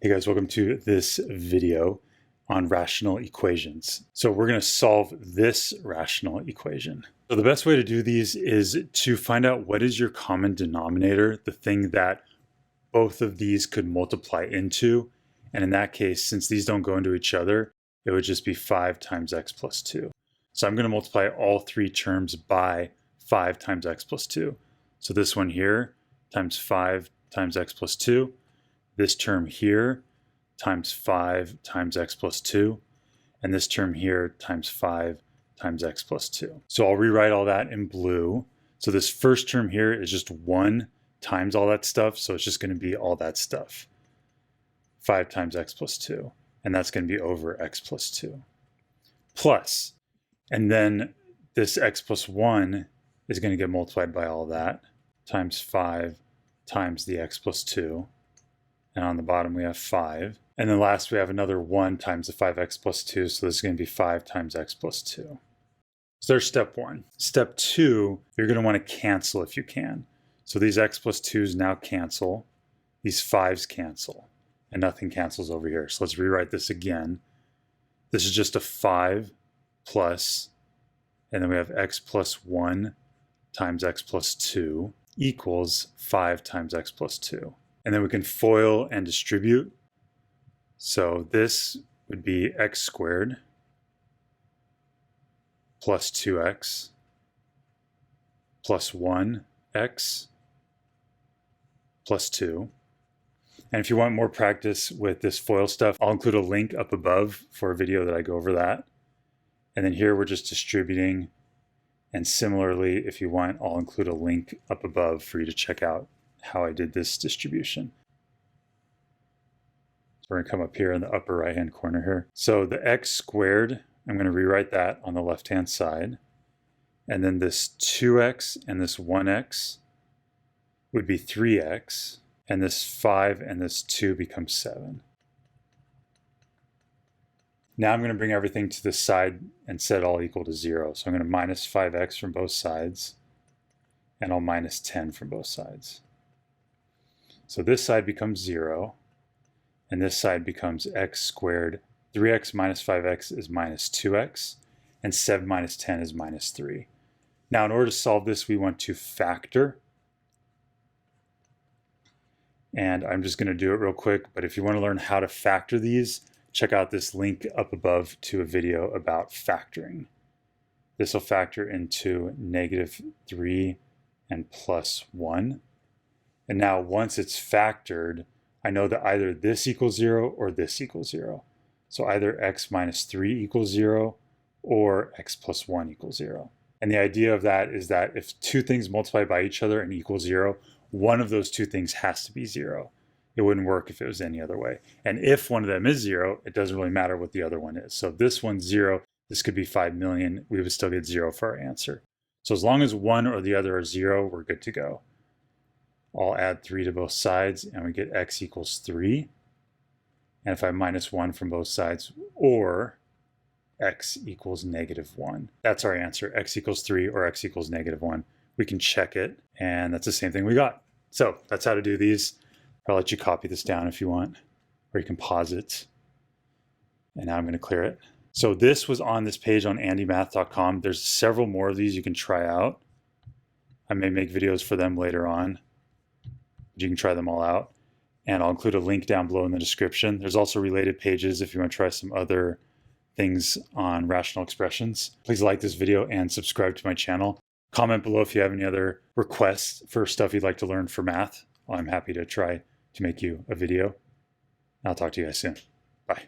Hey guys, welcome to this video on rational equations. So we're going to solve this rational equation. So the best way to do these is to find out what is your common denominator, the thing that both of these could multiply into. And in that case, since these don't go into each other, it would just be 5 times x plus 2. So I'm going to multiply all three terms by 5 times x plus 2. So this one here times 5 times x plus 2. This term here times 5 times x plus 2, and this term here times 5 times x plus 2. So I'll rewrite all that in blue. So this first term here is just 1 times all that stuff, so it's just going to be all that stuff. 5 times x plus 2, and that's going to be over x plus 2. Plus, and then this x plus 1 is going to get multiplied by all that, times 5 times the x plus 2. And on the bottom we have 5. And then last we have another 1 times the 5x plus 2, so this is going to be 5 times x plus 2. So there's step 1. Step 2, you're going to want to cancel if you can. So these x plus 2's now cancel, these 5's cancel, and nothing cancels over here. So let's rewrite this again. This is just a 5 plus, and then we have x plus 1 times x plus 2 equals 5 times x plus 2. And then we can FOIL and distribute. So this would be x squared plus 2x plus 1x plus 2. And if you want more practice with this FOIL stuff, I'll include a link up above for a video that I go over that. And then here we're just distributing. And similarly, if you want, I'll include a link up above for you to check out how I did this distribution. So we're going to come up here in the upper right hand corner here. So the x squared, I'm going to rewrite that on the left hand side. And then this 2x and this 1x would be 3x. And this 5 and this 2 becomes 7. Now I'm going to bring everything to the side and set it all equal to 0. So I'm going to minus 5x from both sides. And I'll minus 10 from both sides. So this side becomes 0, and this side becomes x squared. 3x minus 5x is minus 2x, and 7 minus 10 is minus 3. Now in order to solve this, we want to factor. And I'm just going to do it real quick, but if you want to learn how to factor these, check out this link up above to a video about factoring. This will factor into -3 and plus 1. And now once it's factored, I know that either this equals 0 or this equals 0. So either x minus 3 equals 0 or x plus 1 equals 0. And the idea of that is that if two things multiply by each other and equal 0, one of those two things has to be 0. It wouldn't work if it was any other way. And if one of them is 0, it doesn't really matter what the other one is. So if this one's 0, this could be 5 million. We would still get 0 for our answer. So as long as one or the other are 0, we're good to go. I'll add 3 to both sides, and we get x equals 3. And if I minus 1 from both sides, or x equals -1. That's our answer, x equals 3 or x equals -1. We can check it, and that's the same thing we got. So that's how to do these. I'll let you copy this down if you want, or you can pause it. And now I'm going to clear it. So this was on this page on andymath.com. There's several more of these you can try out. I may make videos for them later on. You can try them all out. And I'll include a link down below in the description. There's also related pages if you want to try some other things on rational expressions. Please like this video and subscribe to my channel. Comment below if you have any other requests for stuff you'd like to learn for math. I'm happy to try to make you a video. I'll talk to you guys soon. Bye.